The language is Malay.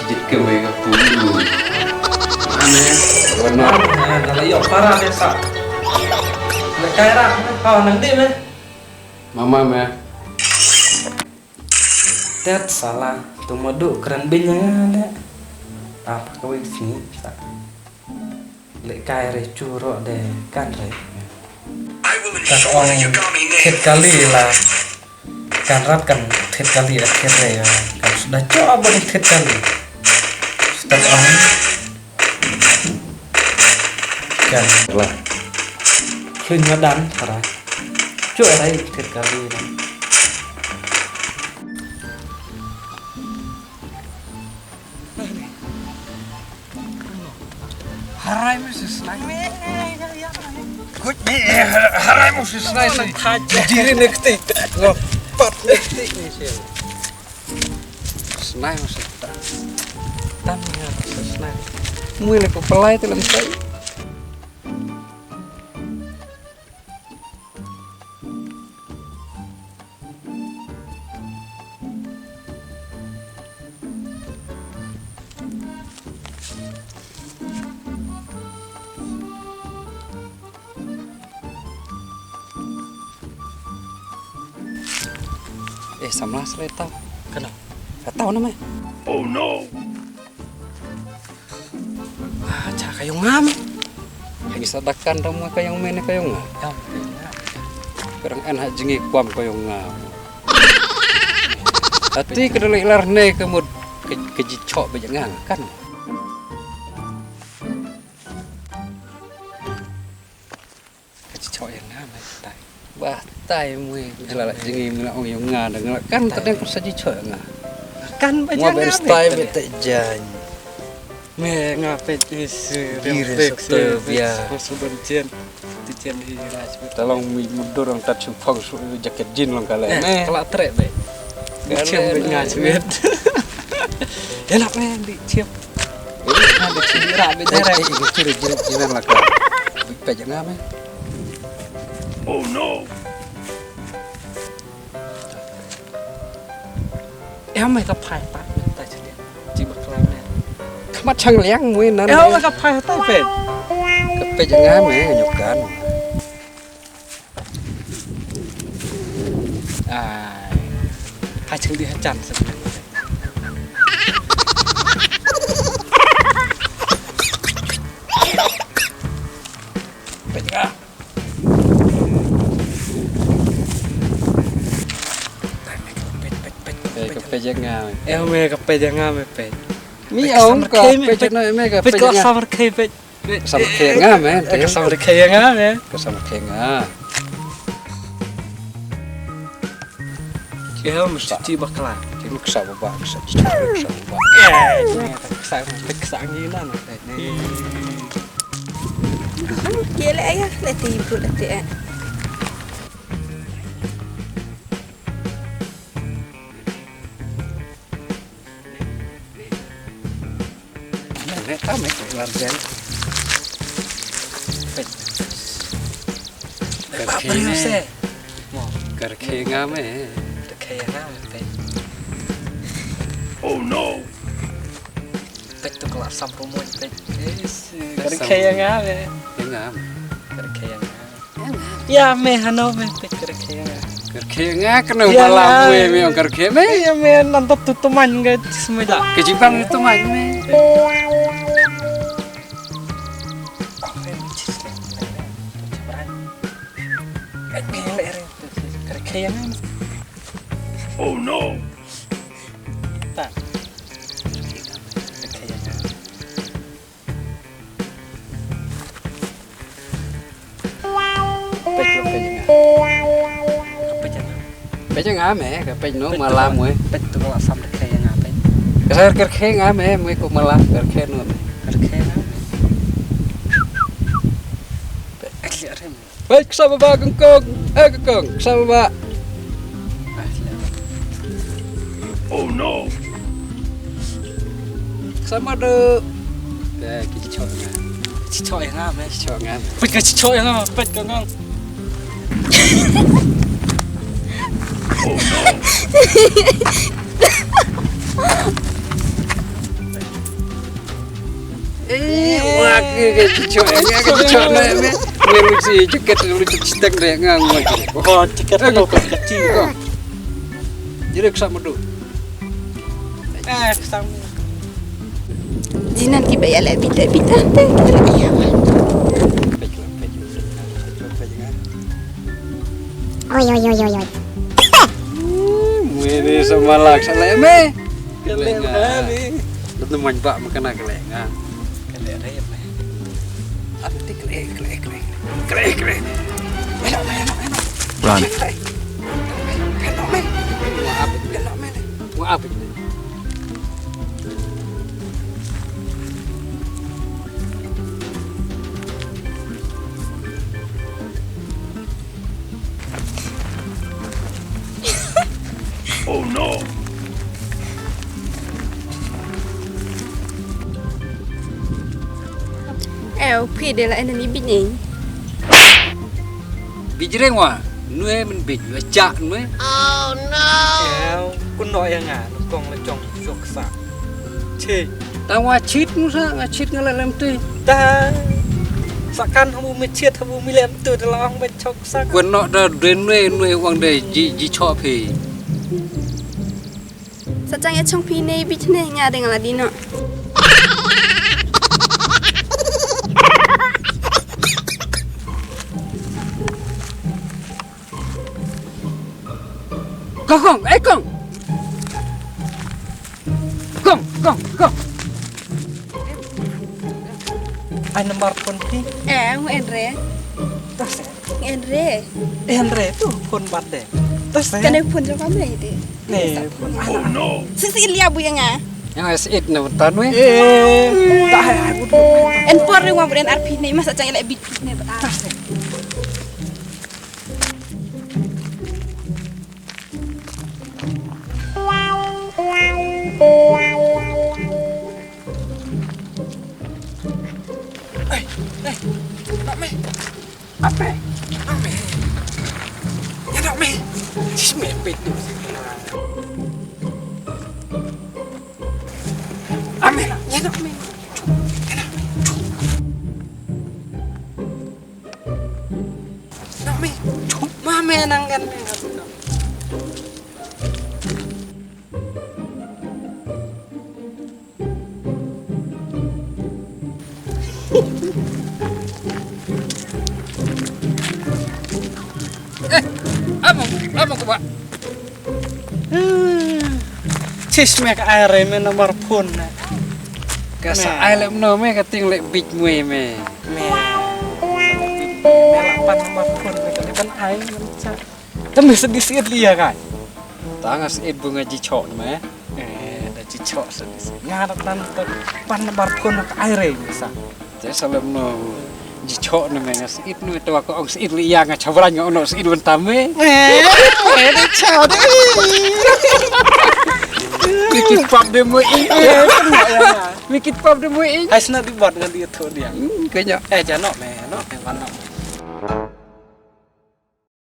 Jit ke mereka dulu. Mana? Benar. Kalau yuk parah desa. Lekai rak, kau nanti meh. Mama meh. Tet salah, tu madu keren binya ada. Apa kau di sini? Lekai re curok deh kan re. Kan orang hit kali lah. Kan rat kan hit kali akhirnya ya. Kan sudah coba nih hit kali. Sudah orang kan Lah. khuyên nó đánh thật rồi chỗ ở đây thiệt cả đi này harai mesti senang kut ni harai mesti senang diri nekti lepat nekti ni sih senang mesti tan ya senang mui le kepala itu lemsai samlah seleta. Kenapa? Gak tahu namanya. Oh no. Cak kayong ngam. Lagi sadakan dong kayong mene kayong ngam. Kurang enak jengi kuam kayong ngam. Hati kedelai larne kemud kejicok bejangan kan. Kejicok yang ngam tai. Bah tai mui jelala jengi mila ong yang nga dengan kan kadang saji choy nga kan banyak nga style bete jan me ngape isu refleks ya sudah cien hira tolong mi mundur orang tak cumpang jaket jin long kala kelak trek be cium nga cuit enak me di cium ini ada cira be dere ciri jiran lah kan pe jangan me oh no. Em mày gặp phải tại chuyện chỉ bật làm này. Mắt chẳng lén mũi nó. Em mày gặp phải tại về. Gặp phải chẳng ngán mày nhục cán. Hai chân đi hai chăn sao? Pe jangan. Me kape jangan me pe. Mi ông có pe jangan me kape jangan. Pe samar ke pe. Samar ke jangan me. Samar ke jangan me. Samar ke jangan. Kau mesti bakal. Kau kesal bapa, kesal bapa. Kesal ni lah. Kira ayah letih ibu letih. Kami keluarga. Apa yang saya? Kerja ngame. Kerja ngame. Oh no. Pek tu kelas sampai rumah pek. Kerja ngame. Ngame. Kerja ngame. Ya me hano me pek kerja ngame. Kerja ngame kena malam me orang kerja me. Ya me nantap tu teman ke semua dah. Kejibang itu teman me. Oh no. Tak. Peja ngame, kapej no malam we. Pej tu kalau sam de kaya ngape. Kasar kerke ngame, we ko malam kerke no. Kerke ngame. Baik sama ba kengkong. Kengkong, sama ba. Oh no. Sama de. Kicok nga. Kicok yang ngame, kicok ngame. Pej ka kicok yang ngame, pej ka ngong. Oh no. ke cucu ngah ke cucu nak me. Melusi jaket lu cetak deh ngah ngoi. Oh, tiket itu kecil. Jadi kesak medu. Kesam. Jinan tiba ya le bita teh ayah. Oi. Mene semalak salah me. Keleng ni. Lu manpak makan keleng ngah. Keleng raya me. Apa ti keleng. Run. Maaf. Oh no. Pi de la enani bini. Bijreng wa. Nuôi mình bị chạ nuôi. Kun nói yang ngà, nó còn là trong chuột sạ. Chê. Ta wa chít nu sa, nga chít nga làm tươi. Ta sakan hamu me chiết hamu mi lem tu de long me chok sak. Quân nọ ra đến nuôi hoàng đề ji cho phi. Sajang ya chong pi ne bit ne nga dengan la dino. Con. Ai nomor pun ti. Ngu Andre. Tas. Andre. Andre tu pun bat de. Tas. Kan dia pun jawab apa itu? Nih pun. Oh no. Sisi Ilya bu yang nga. Yang asit na tan nuôi. Tak hai aku. En por ri wa bu den RP ne masa jang le bit ne ba. Ya nak me. Cisme pet tu. Ame lah, ya nak me. Nak me. Mame nang kan me. Apa kau buat? Cisme ka air me nomor pun. Kasa ai lem no me kating lek big mue me. Me. Melapan nomor pun me kan ai macam. Tapi sedikit dia kan. Tangas it bunga ji chok me. Dah cicok sedikit. Ngarap nanti pan nomor pun ka air bisa. Jadi salem no ji chok no me ngas it no to ko ong it li yang chabran ngo no it wen tame. Dah cicok deh. Mikit pop de mue ing. Mikit pop de mue ing. Ais nak dibuat dengan dia tu dia. Kayaknya Jangan me, no, yang mana.